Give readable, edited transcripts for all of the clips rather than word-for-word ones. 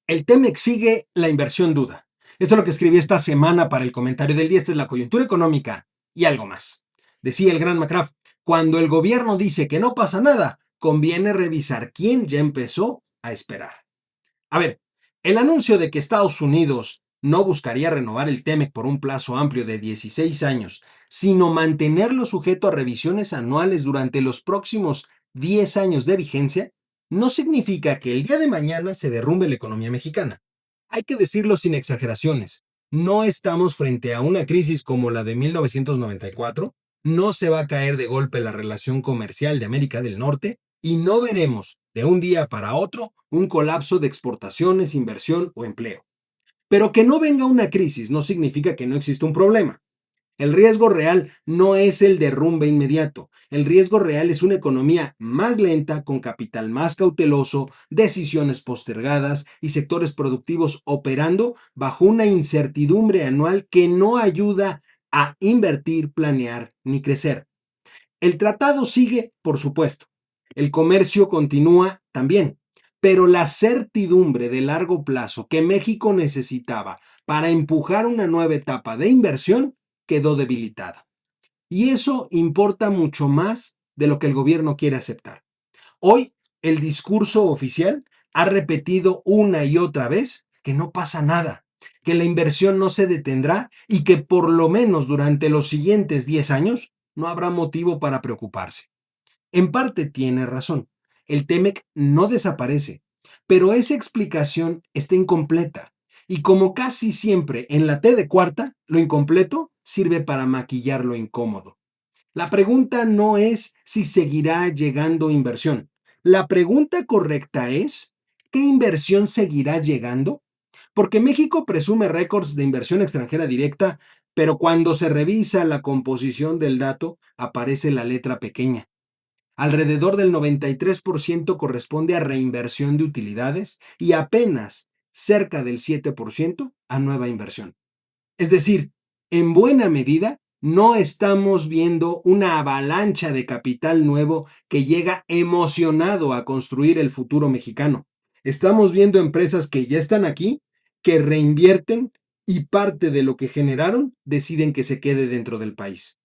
El TEMEC sigue, la inversión duda. Esto es lo que escribí esta semana para el comentario del día. Esta es la coyuntura económica y algo más. Decía el gran McCraft, cuando el gobierno dice que no pasa nada, conviene revisar quién ya empezó a esperar. A ver, el anuncio de que Estados Unidos no buscaría renovar el TEMEC por un plazo amplio de 16 años, sino mantenerlo sujeto a revisiones anuales durante los próximos 10 años de vigencia, no significa que el día de mañana se derrumbe la economía mexicana. Hay que decirlo sin exageraciones. No estamos frente a una crisis como la de 1994, no se va a caer de golpe la relación comercial de América del Norte y no veremos de un día para otro un colapso de exportaciones, inversión o empleo. Pero que no venga una crisis no significa que no exista un problema. El riesgo real no es el derrumbe inmediato. El riesgo real es una economía más lenta, con capital más cauteloso, decisiones postergadas y sectores productivos operando bajo una incertidumbre anual que no ayuda a invertir, planear ni crecer. El tratado sigue, por supuesto. El comercio continúa también. Pero la certidumbre de largo plazo que México necesitaba para empujar una nueva etapa de inversión quedó debilitada. Y eso importa mucho más de lo que el gobierno quiere aceptar. Hoy, el discurso oficial ha repetido una y otra vez que no pasa nada, que la inversión no se detendrá y que por lo menos durante los siguientes 10 años no habrá motivo para preocuparse. En parte tiene razón. El TEMEC no desaparece, pero esa explicación está incompleta. Y como casi siempre en la T de cuarta, lo incompleto sirve para maquillar lo incómodo. La pregunta no es si seguirá llegando inversión. La pregunta correcta es, ¿qué inversión seguirá llegando? Porque México presume récords de inversión extranjera directa, pero cuando se revisa la composición del dato, aparece la letra pequeña. Alrededor del 93% corresponde a reinversión de utilidades y apenas cerca del 7% a nueva inversión. Es decir, en buena medida, no estamos viendo una avalancha de capital nuevo que llega emocionado a construir el futuro mexicano. Estamos viendo empresas que ya están aquí, que reinvierten y parte de lo que generaron deciden que se quede dentro del país.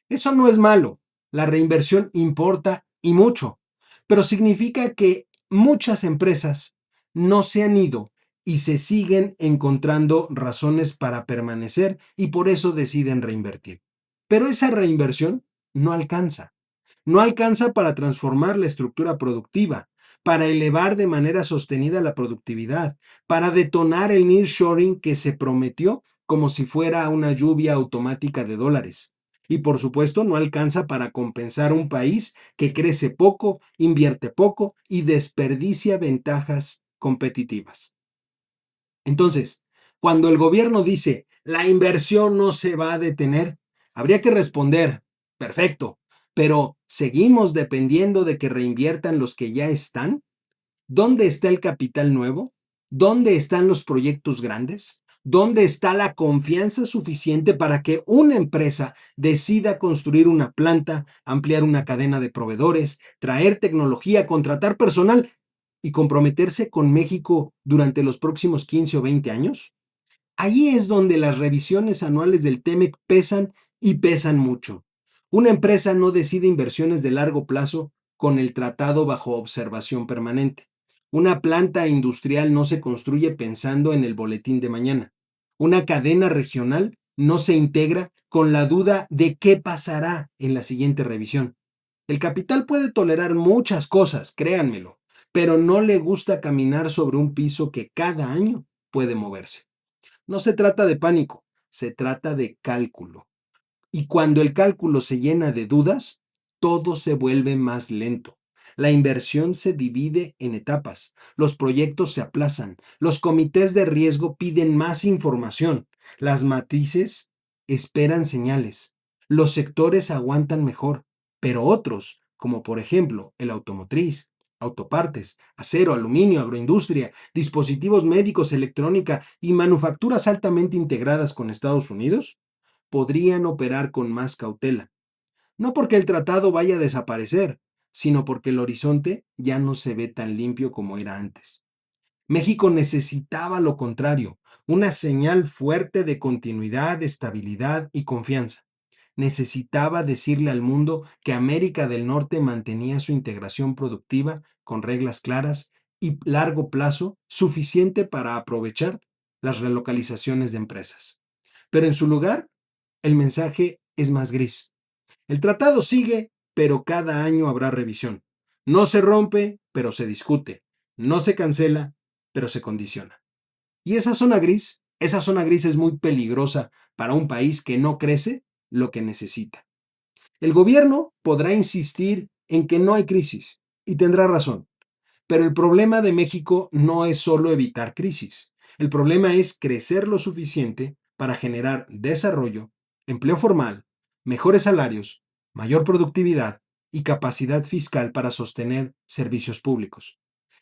Eso no es malo. La reinversión importa y mucho, pero significa que muchas empresas no se han ido y se siguen encontrando razones para permanecer y por eso deciden reinvertir. Pero esa reinversión no alcanza. No alcanza para transformar la estructura productiva, para elevar de manera sostenida la productividad, para detonar el nearshoring que se prometió como si fuera una lluvia automática de dólares. Y por supuesto no alcanza para compensar un país que crece poco, invierte poco y desperdicia ventajas competitivas. Entonces, cuando el gobierno dice la inversión no se va a detener, habría que responder, perfecto, pero ¿seguimos dependiendo de que reinviertan los que ya están? ¿Dónde está el capital nuevo? ¿Dónde están los proyectos grandes? ¿Dónde está la confianza suficiente para que una empresa decida construir una planta, ampliar una cadena de proveedores, traer tecnología, contratar personal y comprometerse con México durante los próximos 15 o 20 años? Ahí es donde las revisiones anuales del TEMEC pesan y pesan mucho. Una empresa no decide inversiones de largo plazo con el tratado bajo observación permanente. Una planta industrial no se construye pensando en el boletín de mañana. Una cadena regional no se integra con la duda de qué pasará en la siguiente revisión. El capital puede tolerar muchas cosas, créanmelo, pero no le gusta caminar sobre un piso que cada año puede moverse. No se trata de pánico, se trata de cálculo. Y cuando el cálculo se llena de dudas, todo se vuelve más lento. La inversión se divide en etapas, los proyectos se aplazan, los comités de riesgo piden más información, las matices esperan señales, los sectores aguantan mejor, pero otros, como por ejemplo el automotriz, autopartes, acero, aluminio, agroindustria, dispositivos médicos, electrónica y manufacturas altamente integradas con Estados Unidos, podrían operar con más cautela. No porque el tratado vaya a desaparecer, sino porque el horizonte ya no se ve tan limpio como era antes. México necesitaba lo contrario, una señal fuerte de continuidad, estabilidad y confianza. Necesitaba decirle al mundo que América del Norte mantenía su integración productiva con reglas claras y largo plazo suficiente para aprovechar las relocalizaciones de empresas. Pero en su lugar, el mensaje es más gris. El tratado sigue, pero cada año habrá revisión. No se rompe, pero se discute. No se cancela, pero se condiciona. Y esa zona gris es muy peligrosa para un país que no crece lo que necesita. El gobierno podrá insistir en que no hay crisis, y tendrá razón, pero el problema de México no es solo evitar crisis. El problema es crecer lo suficiente para generar desarrollo, empleo formal, mejores salarios, mayor productividad y capacidad fiscal para sostener servicios públicos.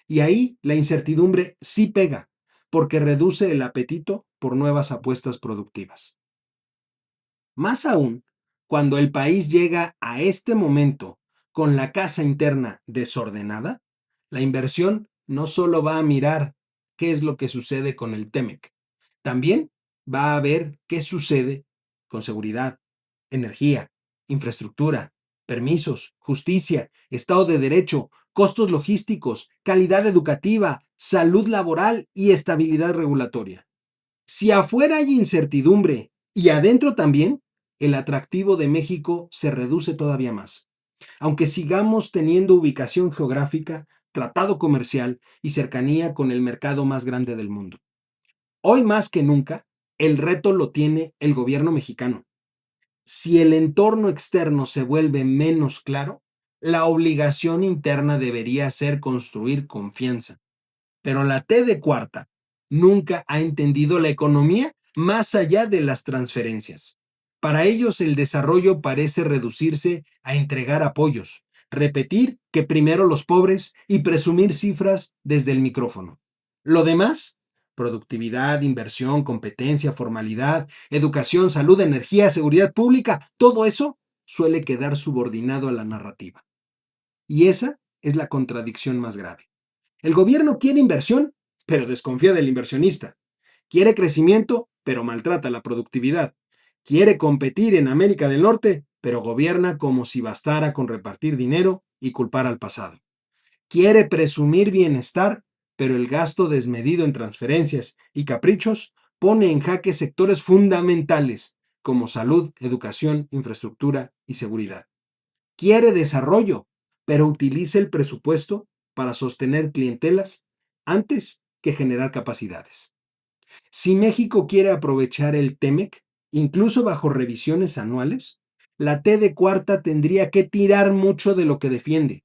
Y ahí la incertidumbre sí pega, porque reduce el apetito por nuevas apuestas productivas. Más aún, cuando el país llega a este momento con la casa interna desordenada, la inversión no solo va a mirar qué es lo que sucede con el TEMEC, también va a ver qué sucede con seguridad, energía, infraestructura, permisos, justicia, Estado de Derecho, costos logísticos, calidad educativa, salud laboral y estabilidad regulatoria. Si afuera hay incertidumbre y adentro también, el atractivo de México se reduce todavía más. Aunque sigamos teniendo ubicación geográfica, tratado comercial y cercanía con el mercado más grande del mundo. Hoy más que nunca, el reto lo tiene el gobierno mexicano. Si el entorno externo se vuelve menos claro, la obligación interna debería ser construir confianza. Pero la T de cuarta nunca ha entendido la economía más allá de las transferencias. Para ellos el desarrollo parece reducirse a entregar apoyos, repetir que primero los pobres y presumir cifras desde el micrófono. Lo demás, productividad, inversión, competencia, formalidad, educación, salud, energía, seguridad pública, todo eso suele quedar subordinado a la narrativa. Y esa es la contradicción más grave. El gobierno quiere inversión, pero desconfía del inversionista. Quiere crecimiento, pero maltrata la productividad. Quiere competir en América del Norte, pero gobierna como si bastara con repartir dinero y culpar al pasado. Quiere presumir bienestar, pero el gasto desmedido en transferencias y caprichos pone en jaque sectores fundamentales como salud, educación, infraestructura y seguridad. Quiere desarrollo, pero utiliza el presupuesto para sostener clientelas antes que generar capacidades. Si México quiere aprovechar el TEMEC, incluso bajo revisiones anuales, la T de cuarta tendría que tirar mucho de lo que defiende.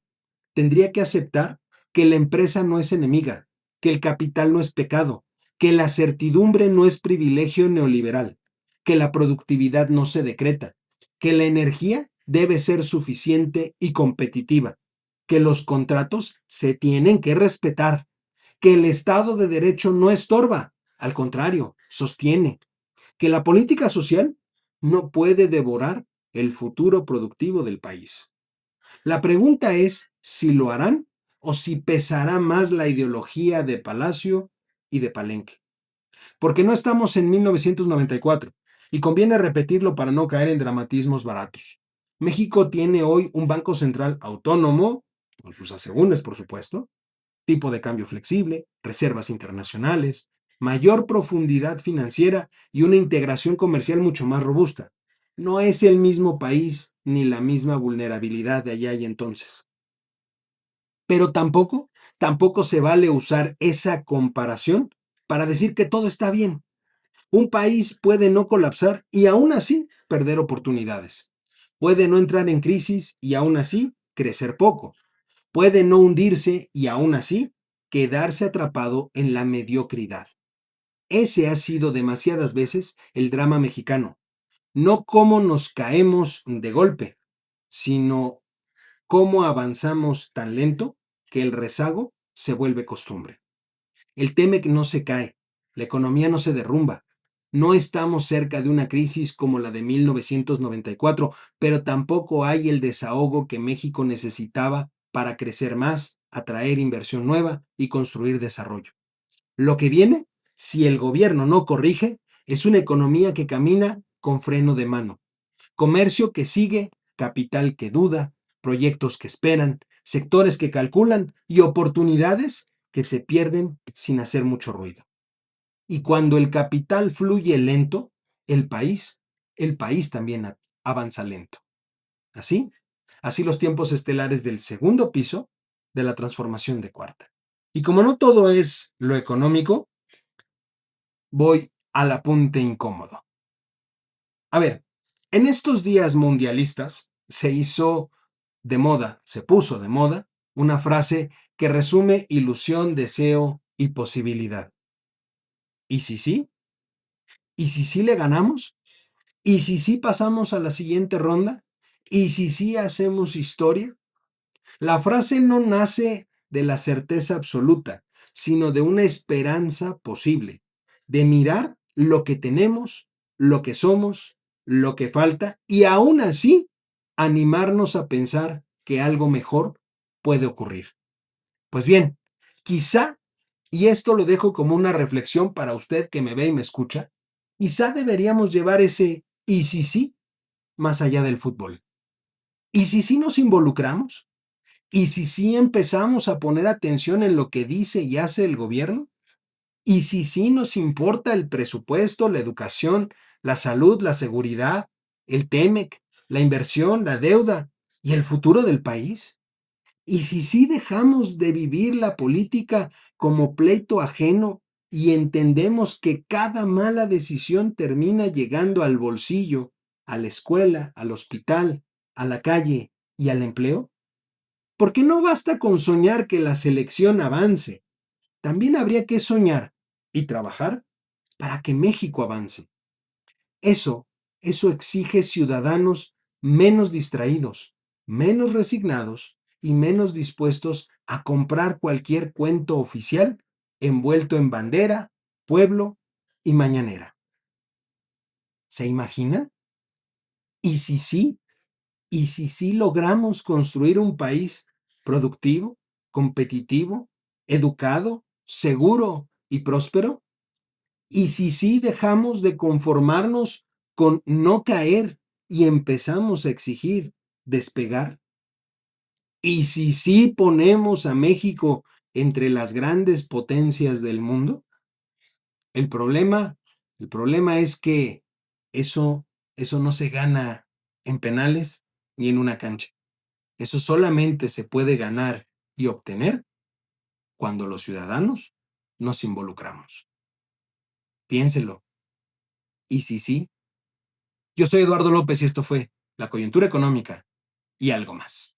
Tendría que aceptar que la empresa no es enemiga, que el capital no es pecado, que la certidumbre no es privilegio neoliberal, que la productividad no se decreta, que la energía debe ser suficiente y competitiva, que los contratos se tienen que respetar, que el Estado de Derecho no estorba, al contrario, sostiene, que la política social no puede devorar el futuro productivo del país. La pregunta es si lo harán o si pesará más la ideología de Palacio y de Palenque. Porque no estamos en 1994 y conviene repetirlo para no caer en dramatismos baratos. México tiene hoy un banco central autónomo, con sus asegúnes por supuesto, tipo de cambio flexible, reservas internacionales, mayor profundidad financiera y una integración comercial mucho más robusta. No es el mismo país ni la misma vulnerabilidad de allá y entonces. Pero tampoco se vale usar esa comparación para decir que todo está bien. Un país puede no colapsar y aún así perder oportunidades. Puede no entrar en crisis y aún así crecer poco. Puede no hundirse y aún así quedarse atrapado en la mediocridad. Ese ha sido demasiadas veces el drama mexicano. No cómo nos caemos de golpe, sino cómo avanzamos tan lento que el rezago se vuelve costumbre. El TEMEC no se cae, la economía no se derrumba. No estamos cerca de una crisis como la de 1994, pero tampoco hay el desahogo que México necesitaba para crecer más, atraer inversión nueva y construir desarrollo. Lo que viene, si el gobierno no corrige, es una economía que camina con freno de mano, comercio que sigue, capital que duda, proyectos que esperan, sectores que calculan y oportunidades que se pierden sin hacer mucho ruido. Y cuando el capital fluye lento, el país, el país también avanza lento. Así, así los tiempos estelares del segundo piso de la transformación de cuarta. Y como no todo es lo económico, voy al apunte incómodo. A ver, en estos días mundialistas se puso de moda, una frase que resume ilusión, deseo y posibilidad. ¿Y si sí? ¿Y si sí le ganamos? ¿Y si sí pasamos a la siguiente ronda? ¿Y si sí hacemos historia? La frase no nace de la certeza absoluta, sino de una esperanza posible, de mirar lo que tenemos, lo que somos, lo que falta, y aún así animarnos a pensar que algo mejor puede ocurrir. Pues bien, quizá, y esto lo dejo como una reflexión para usted que me ve y me escucha, quizá deberíamos llevar ese y si sí más allá del fútbol. ¿Y si sí nos involucramos? ¿Y si sí empezamos a poner atención en lo que dice y hace el gobierno? ¿Y si sí nos importa el presupuesto, la educación, la salud, la seguridad, el TEMEC, la inversión, la deuda y el futuro del país? ¿Y si sí dejamos de vivir la política como pleito ajeno y entendemos que cada mala decisión termina llegando al bolsillo, a la escuela, al hospital, a la calle y al empleo? Porque no basta con soñar que la selección avance, también habría que soñar y trabajar para que México avance. Eso, eso exige ciudadanos menos distraídos, menos resignados y menos dispuestos a comprar cualquier cuento oficial envuelto en bandera, pueblo y mañanera. ¿Se imaginan? ¿Y si sí? ¿Y si sí logramos construir un país productivo, competitivo, educado, seguro y próspero? ¿Y si sí dejamos de conformarnos con no caer y empezamos a exigir despegar? ¿Y si sí ponemos a México entre las grandes potencias del mundo? El problema, el problema es que eso, eso no se gana en penales ni en una cancha. Eso solamente se puede ganar y obtener cuando los ciudadanos nos involucramos. Piénselo. ¿Y si sí? Yo soy Eduardo López y esto fue La Coyuntura Económica y algo más.